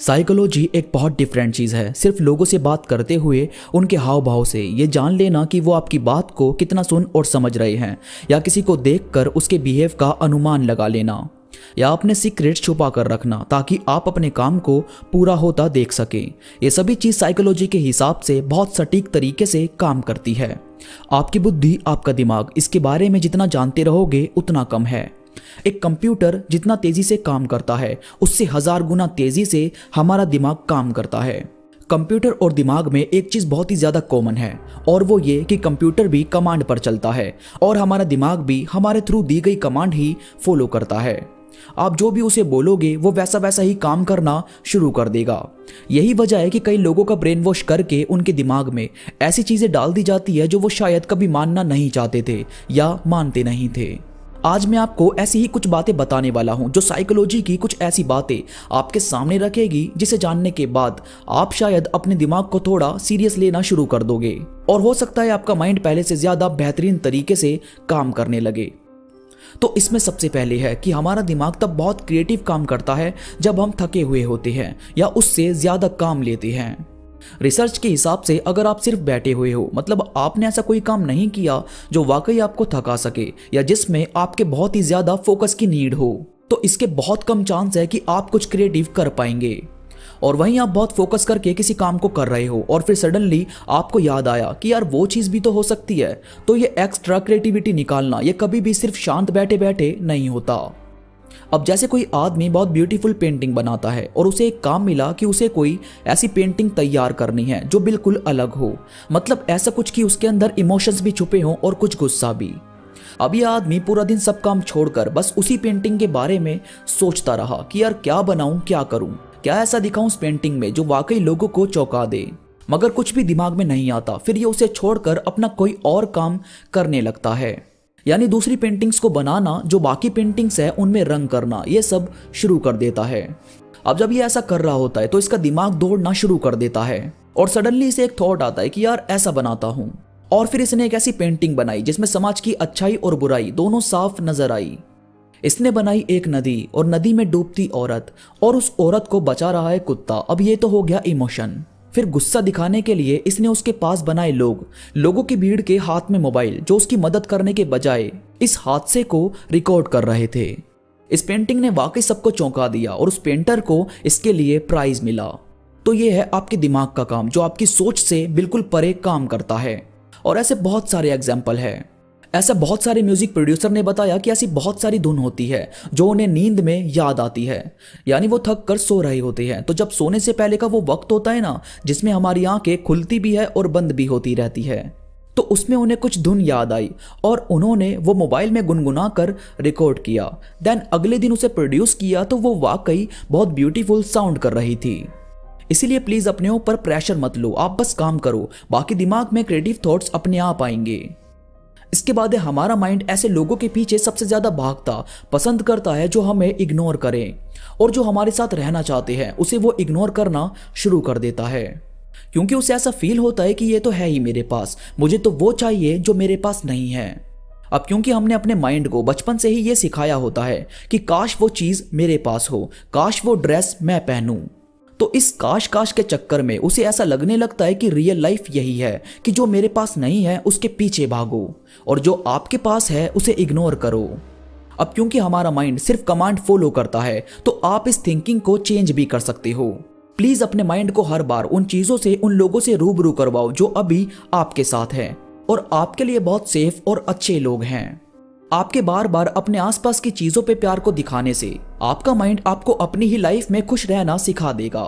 Psychology एक बहुत different चीज़ है। सिर्फ लोगों से बात करते हुए उनके हाव भाव से ये जान लेना कि वो आपकी बात को कितना सुन और समझ रहे हैं, या किसी को देखकर उसके बिहेव का अनुमान लगा लेना, या अपने सीक्रेट छुपा कर रखना ताकि आप अपने काम को पूरा होता देख सकें। ये सभी चीज़ साइकोलॉजी के हिसाब से बहुत सटीक तरीके से काम करती है। आपकी बुद्धि, आपका दिमाग, इसके बारे में जितना जानते रहोगे उतना कम है। एक कंप्यूटर जितना तेजी से काम करता है उससे 1000 गुना तेजी से हमारा दिमाग काम करता है। कंप्यूटर और दिमाग में एक चीज बहुत ही ज्यादा कॉमन है, और वो ये कि कंप्यूटर भी कमांड पर चलता है और हमारा दिमाग भी हमारे थ्रू दी गई कमांड ही फॉलो करता है। आप जो भी उसे बोलोगे वो वैसा वैसा ही काम करना शुरू कर देगा। यही वजह है कि कई लोगों का ब्रेन वॉश करके उनके दिमाग में ऐसी चीजें डाल दी जाती है जो वो शायद कभी मानना नहीं चाहते थे या मानते नहीं थे। आज मैं आपको ऐसी ही कुछ बातें बताने वाला हूं जो साइकोलॉजी की कुछ ऐसी बातें आपके सामने रखेगी जिसे जानने के बाद आप शायद अपने दिमाग को थोड़ा सीरियस लेना शुरू कर दोगे, और हो सकता है आपका माइंड पहले से ज्यादा बेहतरीन तरीके से काम करने लगे। तो इसमें सबसे पहले है कि हमारा दिमाग तब बहुत क्रिएटिव काम करता है जब हम थके हुए होते हैं या उससे ज्यादा काम लेते हैं। रिसर्च के हिसाब से अगर आप सिर्फ बैठे हुए हो, मतलब आपने ऐसा कोई काम नहीं किया जो वाकई आपको थका सके या जिसमें आपके बहुत ही ज्यादा फोकस की नीड हो, तो इसके बहुत कम चांस है कि आप कुछ क्रिएटिव कर पाएंगे। और वहीं आप बहुत फोकस करके किसी काम को कर रहे हो और फिर सडनली आपको याद आया कि यार वो चीज़ भी तो हो सकती है, तो ये एक्स्ट्रा क्रिएटिविटी निकालना ये कभी भी सिर्फ शांत बैठे बैठे नहीं होता। अब जैसे कोई आदमी बहुत ब्यूटीफुल पेंटिंग बनाता है और उसे एक काम मिला कि उसे कोई ऐसी पेंटिंग तैयार करनी है जो बिल्कुल अलग हो, मतलब ऐसा कुछ कि उसके अंदर इमोशंस भी छुपे हों और कुछ गुस्सा भी। अब यह आदमी पूरा दिन सब काम छोड़कर बस उसी पेंटिंग के बारे में सोचता रहा कि यार क्या बनाऊं, क्या करूं, क्या ऐसा दिखाऊं उस पेंटिंग में जो वाकई लोगों को चौंका दे, मगर कुछ भी दिमाग में नहीं आता। फिर ये उसे छोड़कर अपना कोई और काम करने लगता है, यानी दूसरी पेंटिंग्स को बनाना, जो बाकी पेंटिंग्स है उनमें रंग करना, ये सब शुरू कर देता है। अब जब ये ऐसा कर रहा होता है तो इसका दिमाग दौड़ना शुरू कर देता है और सडनली इसे एक थॉट आता है कि यार ऐसा बनाता हूं। और फिर इसने एक ऐसी पेंटिंग बनाई जिसमें समाज की अच्छाई और बुराई दोनों साफ नजर आई। इसने बनाई एक नदी और नदी में डूबती औरत, और उस औरत को बचा रहा है कुत्ता। अब ये तो हो गया इमोशन। फिर गुस्सा दिखाने के लिए इसने उसके पास बनाए लोगों की भीड़ के हाथ में मोबाइल, जो उसकी मदद करने के बजाय इस हादसे को रिकॉर्ड कर रहे थे। इस पेंटिंग ने वाकई सबको चौंका दिया और उस पेंटर को इसके लिए प्राइज मिला। तो ये है आपके दिमाग का काम जो आपकी सोच से बिल्कुल परे काम करता है। और ऐसे बहुत सारे एग्जाम्पल है। ऐसा बहुत सारे म्यूजिक प्रोड्यूसर ने बताया कि ऐसी बहुत सारी धुन होती है जो उन्हें नींद में याद आती है, यानी वो थक कर सो रहे होते हैं। तो जब सोने से पहले का वो वक्त होता है ना, जिसमें हमारी आंखें खुलती भी है और बंद भी होती रहती है, तो उसमें उन्हें कुछ धुन याद आई और उन्होंने वो मोबाइल में गुनगुना कर रिकॉर्ड किया। देन अगले दिन उसे प्रोड्यूस किया तो वो वाकई बहुत ब्यूटीफुल साउंड कर रही थी। इसीलिए प्लीज अपने ऊपर प्रेशर मत लो, आप बस काम करो, बाकी दिमाग में क्रिएटिव थॉट्स अपने आप आएंगे। इसके बाद हमारा माइंड ऐसे लोगों के पीछे सबसे ज्यादा भागता पसंद करता है जो हमें इग्नोर करें, और जो हमारे साथ रहना चाहते हैं उसे वो इग्नोर करना शुरू कर देता है, क्योंकि उसे ऐसा फील होता है कि ये तो है ही मेरे पास, मुझे तो वो चाहिए जो मेरे पास नहीं है। अब क्योंकि हमने अपने माइंड को बचपन से ही ये सिखाया होता है कि काश वो चीज मेरे पास हो, काश वो ड्रेस मैं पहनूं, तो इस काश काश के चक्कर में उसे ऐसा लगने लगता है कि रियल लाइफ यही है कि जो मेरे पास नहीं है उसके पीछे भागो और जो आपके पास है उसे इग्नोर करो। अब क्योंकि हमारा माइंड सिर्फ कमांड फॉलो करता है तो आप इस थिंकिंग को चेंज भी कर सकते हो। प्लीज अपने माइंड को हर बार उन चीजों से, उन लोगों से रूबरू करवाओ जो अभी आपके साथ हैं और आपके लिए बहुत सेफ और अच्छे लोग हैं। आपके बार बार अपने आसपास की चीजों पे प्यार को दिखाने से आपका माइंड आपको अपनी ही लाइफ में खुश रहना सिखा देगा।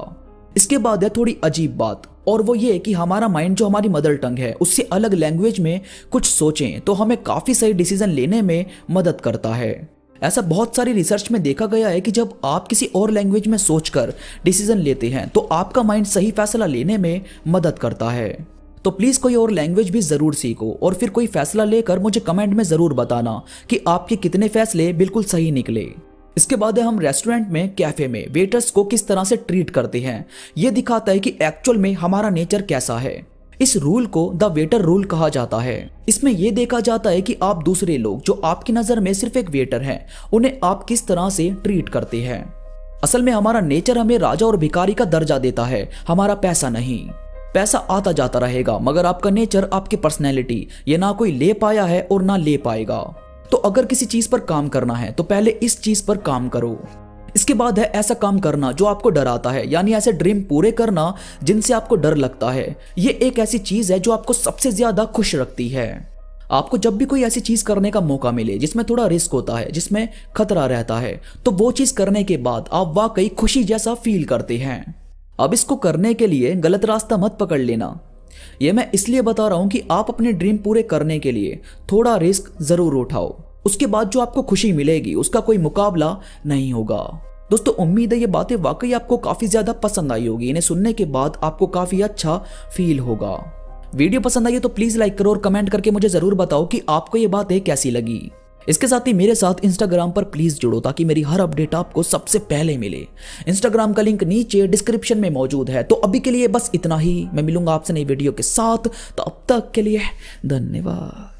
इसके बाद है थोड़ी अजीब बात, और वो ये कि हमारा माइंड जो हमारी मदर टंग है उससे अलग लैंग्वेज में कुछ सोचें तो हमें काफी सही डिसीजन लेने में मदद करता है। ऐसा बहुत सारी रिसर्च में देखा गया है कि जब आप किसी और लैंग्वेज में सोचकर डिसीजन लेते हैं तो आपका माइंड सही फैसला लेने में मदद करता है। तो प्लीज कोई और लैंग्वेज भी जरूर सीखो और फिर कोई फैसला लेकर मुझे कमेंट में जरूर बताना कि आपके कितने फैसले बिल्कुल सही निकले। इसके बाद हम रेस्टोरेंट में, कैफे में वेटर्स को किस तरह से ट्रीट करते हैं, यह दिखाता है कि एक्चुअल में हमारा नेचर कैसा है। इस रूल को द वेटर रूल कहा जाता है। इसमें यह देखा जाता है कि आप दूसरे लोग जो आपकी नजर में सिर्फ एक वेटर हैं, उन्हें आप किस तरह से ट्रीट करते हैं। असल में हमारा नेचर हमें राजा और भिखारी का दर्जा देता है, हमारा पैसा नहीं। पैसा आता जाता रहेगा, मगर आपका नेचर, आपकी पर्सनैलिटी, ये ना कोई ले पाया है और ना ले पाएगा। तो अगर किसी चीज पर काम करना है तो पहले इस चीज पर काम करो। इसके बाद है ऐसा काम करना जो आपको डराता है, यानी ऐसे ड्रीम पूरे करना जिनसे आपको डर लगता है। ये एक ऐसी चीज है जो आपको सबसे ज्यादा खुश रखती है। आपको जब भी कोई ऐसी चीज करने का मौका मिले जिसमें थोड़ा रिस्क होता है, जिसमें खतरा रहता है, तो वो चीज करने के बाद आप वाकई खुशी जैसा फील करते हैं। अब इसको करने के लिए गलत रास्ता मत पकड़ लेना। यह मैं इसलिए बता रहा हूं कि आप अपने ड्रीम पूरे करने के लिए थोड़ा रिस्क जरूर उठाओ। उसके बाद जो आपको खुशी मिलेगी उसका कोई मुकाबला नहीं होगा। दोस्तों, उम्मीद है ये बातें वाकई आपको काफी ज्यादा पसंद आई होगी। इन्हें सुनने के बाद आपको काफी अच्छा फील होगा। वीडियो पसंद आई है तो प्लीज लाइक करो और कमेंट करके मुझे जरूर बताओ कि आपको ये बातें कैसी लगी। इसके साथ ही मेरे साथ इंस्टाग्राम पर प्लीज जुड़ो ताकि मेरी हर अपडेट आपको सबसे पहले मिले। इंस्टाग्राम का लिंक नीचे डिस्क्रिप्शन में मौजूद है। तो अभी के लिए बस इतना ही। मैं मिलूंगा आपसे नई वीडियो के साथ, तो अब तक के लिए धन्यवाद।